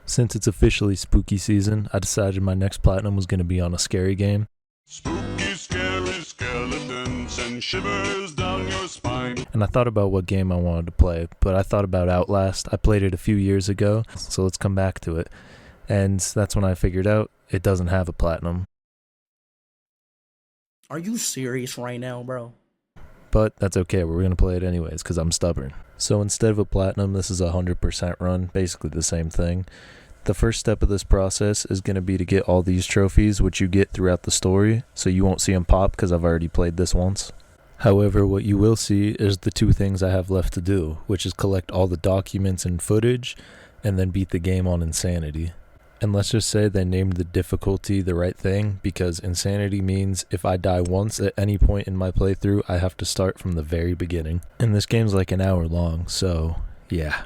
Since it's officially spooky season, I decided my next platinum was going to be on a scary game. Spooky, scary skeletons send shivers down your spine. And I thought about what game I wanted to play, but I thought about Outlast. I played it a few years ago, so let's come back to it. And that's when I figured out it doesn't have a platinum. Are you serious right now, bro? But that's okay, we're going to play it anyways, because I'm stubborn. So instead of a platinum, this is a 100% run, basically the same thing. The first step of this process is going to be to get all these trophies, which you get throughout the story, so you won't see them pop because I've already played this once. However, what you will see is the two things I have left to do, which is collect all the documents and footage, and then beat the game on Insanity. And let's just say they named the difficulty the right thing, because Insanity means if I die once at any point in my playthrough, I have to start from the very beginning. And this game's like an hour long, so yeah.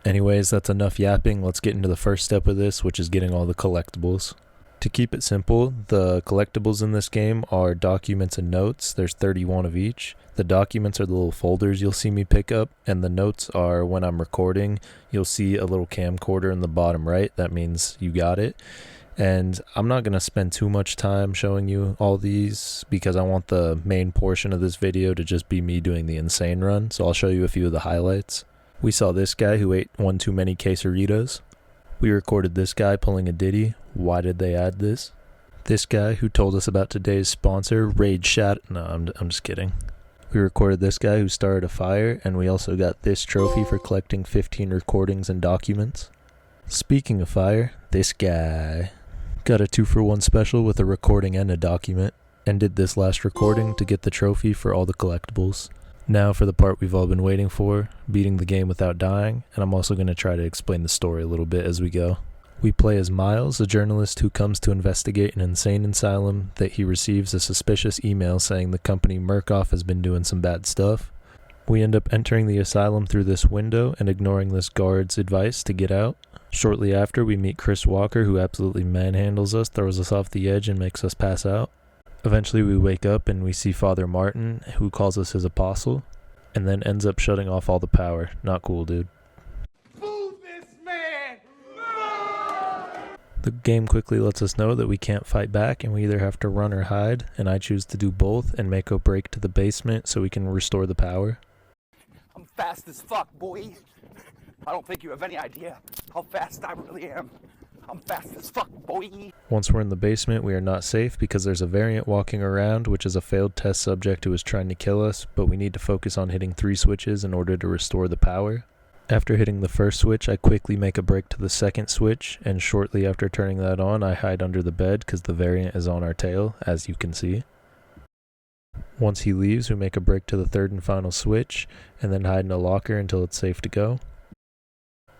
Anyways, that's enough yapping. Let's get into the first step of this, which is getting all the collectibles. To keep it simple, the collectibles in this game are documents and notes. There's 31 of each. The documents are the little folders you'll see me pick up, and the notes are when I'm recording. You'll see a little camcorder in the bottom right. That means you got it. And I'm not going to spend too much time showing you all these because I want the main portion of this video to just be me doing the insane run. So I'll show you a few of the highlights. We saw this guy who ate one too many quesadillas. We recorded this guy pulling a ditty. Why did they add this? This guy who told us about today's sponsor, Raid Shat. No, I'm just kidding. We recorded this guy who started a fire, and we also got this trophy for collecting 15 recordings and documents. Speaking of fire, this guy got a 2-for-1 special with a recording and a document, and did this last recording to get the trophy for all the collectibles. Now for the part we've all been waiting for, beating the game without dying, and I'm also going to try to explain the story a little bit as we go. We play as Miles, a journalist who comes to investigate an insane asylum that he receives a suspicious email saying the company Murkoff has been doing some bad stuff. We end up entering the asylum through this window and ignoring this guard's advice to get out. Shortly after, we meet Chris Walker, who absolutely manhandles us, throws us off the edge, and makes us pass out. Eventually we wake up and we see Father Martin, who calls us his apostle, and then ends up shutting off all the power. Not cool, dude. Move this man! The game quickly lets us know that we can't fight back and we either have to run or hide, and I choose to do both and make a break to the basement so we can restore the power. I'm fast as fuck, boy. I don't think you have any idea how fast I really am. I'm fast as fuck, boy. Once we're in the basement, we are not safe because there's a variant walking around, which is a failed test subject who is trying to kill us, but we need to focus on hitting 3 switches in order to restore the power. After hitting the first switch, I quickly make a break to the second switch, and shortly after turning that on, I hide under the bed because the variant is on our tail, as you can see. Once he leaves, we make a break to the third and final switch, and then hide in a locker until it's safe to go.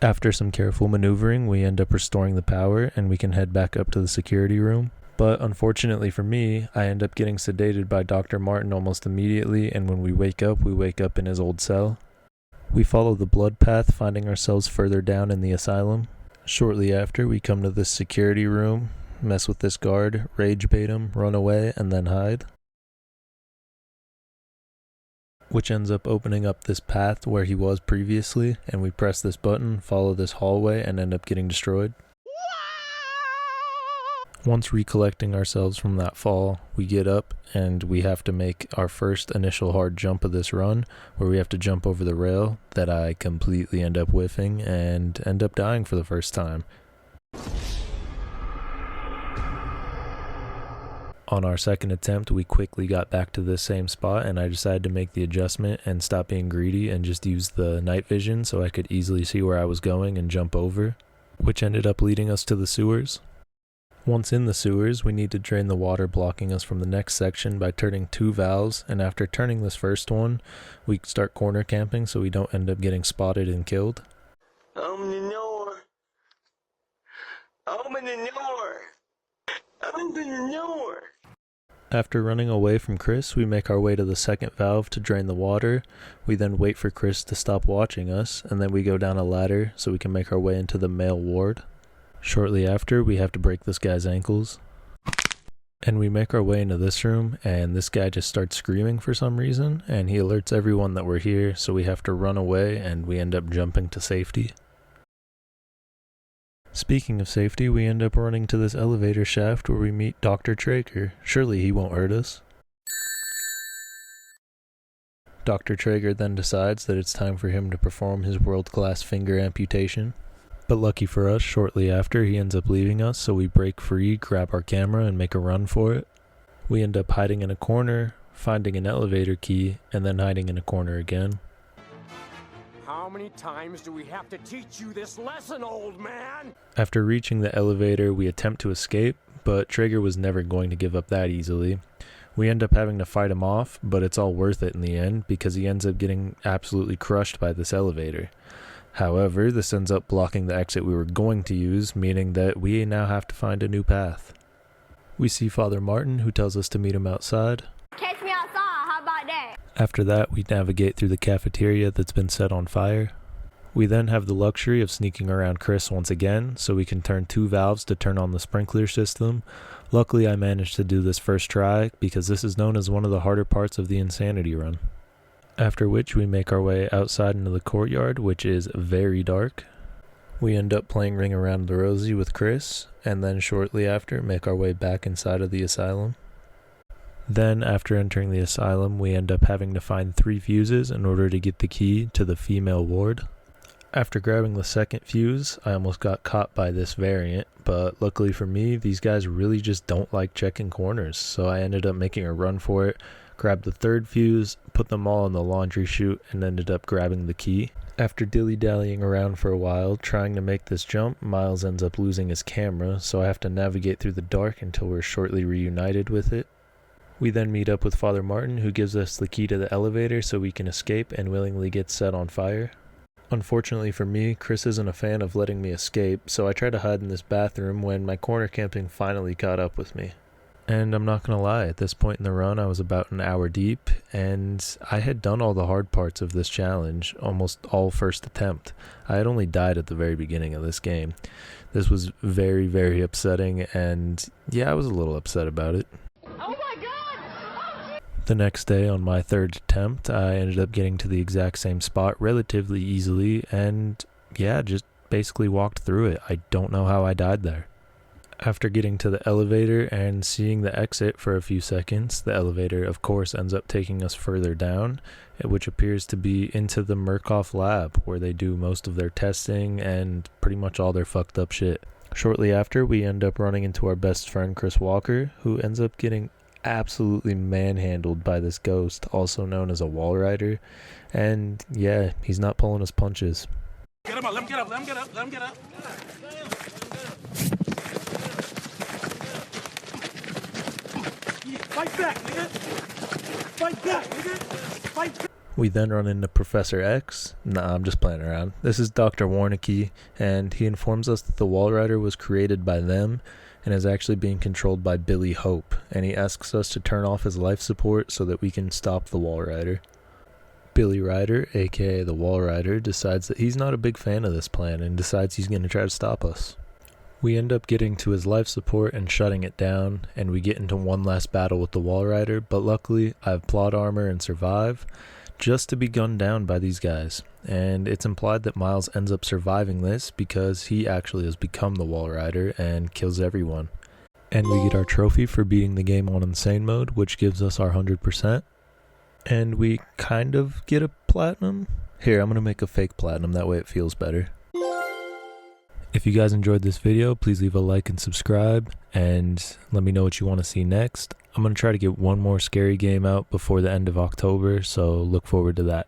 After some careful maneuvering, we end up restoring the power, and we can head back up to the security room. But unfortunately for me, I end up getting sedated by Dr. Martin almost immediately, and when we wake up in his old cell. We follow the blood path, finding ourselves further down in the asylum. Shortly after, we come to this security room, mess with this guard, rage bait him, run away, and then hide. Which ends up opening up this path where he was previously, and we press this button, follow this hallway, and end up getting destroyed. Once recollecting ourselves from that fall, we get up and we have to make our first initial hard jump of this run, where we have to jump over the rail that I completely end up whiffing and end up dying for the first time. On our second attempt, we quickly got back to this same spot, and I decided to make the adjustment and stop being greedy and just use the night vision so I could easily see where I was going and jump over, which ended up leading us to the sewers. Once in the sewers, we need to drain the water blocking us from the next section by turning 2 valves, and after turning this first one, we start corner camping so we don't end up getting spotted and killed. Open the door. Open the door. Open the door. After running away from Chris, we make our way to the second valve to drain the water. We then wait for Chris to stop watching us, and then we go down a ladder so we can make our way into the male ward. Shortly after, we have to break this guy's ankles. And we make our way into this room, and this guy just starts screaming for some reason, and he alerts everyone that we're here, so we have to run away, and we end up jumping to safety. Speaking of safety, we end up running to this elevator shaft where we meet Dr. Traeger. Surely he won't hurt us. Dr. Traeger then decides that it's time for him to perform his world-class finger amputation. But lucky for us, shortly after, he ends up leaving us, so we break free, grab our camera, and make a run for it. We end up hiding in a corner, finding an elevator key, and then hiding in a corner again. How many times do we have to teach you this lesson, old man? After reaching the elevator, we attempt to escape, but Traeger was never going to give up that easily. We end up having to fight him off, but it's all worth it in the end because he ends up getting absolutely crushed by this elevator. However, this ends up blocking the exit we were going to use, meaning that we now have to find a new path. We see Father Martin, who tells us to meet him outside. Catch me outside, how about that? After that, we navigate through the cafeteria that's been set on fire. We then have the luxury of sneaking around Chris once again, so we can turn 2 valves to turn on the sprinkler system. Luckily, I managed to do this first try, because this is known as one of the harder parts of the insanity run. After which, we make our way outside into the courtyard, which is very dark. We end up playing Ring Around the Rosie with Chris, and then shortly after, make our way back inside of the asylum. Then, after entering the asylum, we end up having to find 3 fuses in order to get the key to the female ward. After grabbing the second fuse, I almost got caught by this variant, but luckily for me, these guys really just don't like checking corners, so I ended up making a run for it, grabbed the 3rd fuse, put them all in the laundry chute, and ended up grabbing the key. After dilly-dallying around for a while, trying to make this jump, Miles ends up losing his camera, so I have to navigate through the dark until we're shortly reunited with it. We then meet up with Father Martin, who gives us the key to the elevator so we can escape and willingly get set on fire. Unfortunately for me, Chris isn't a fan of letting me escape, so I try to hide in this bathroom when my corner camping finally caught up with me. And I'm not gonna lie, at this point in the run I was about an hour deep, and I had done all the hard parts of this challenge, almost all first attempt. I had only died at the very beginning of this game. This was very, very upsetting, and yeah, I was a little upset about it. Oh my god! The next day, on my 3rd attempt, I ended up getting to the exact same spot relatively easily, and yeah, just basically walked through it. I don't know how I died there. After getting to the elevator and seeing the exit for a few seconds, the elevator of course ends up taking us further down, which appears to be into the Murkoff lab, where they do most of their testing and pretty much all their fucked up shit. Shortly after, we end up running into our best friend Chris Walker, who ends up getting absolutely manhandled by this ghost, also known as a wall rider, and yeah, he's not pulling his punches. Get him up, let him get up, let him get up, let him get up. Fight back, nigga! Fight back, nigga! Fight back! We then run into Professor X. Nah, I'm just playing around. This is Dr. Warnicki, and he informs us that the Wall Rider was created by them and is actually being controlled by Billy Hope, and he asks us to turn off his life support so that we can stop the Wall Rider. Billy Ryder, aka the Wall Rider, decides that he's not a big fan of this plan and decides he's going to try to stop us. We end up getting to his life support and shutting it down, and we get into one last battle with the Wall Rider, but luckily I have plot armor and survive, just to be gunned down by these guys. And it's implied that Miles ends up surviving this because he actually has become the Wall Rider and kills everyone. And we get our trophy for beating the game on Insane Mode, which gives us our 100%. And we kind of get a platinum. Here, I'm going to make a fake platinum, that way it feels better. If you guys enjoyed this video, please leave a like and subscribe, and let me know what you want to see next. I'm going to try to get one more scary game out before the end of October, so look forward to that.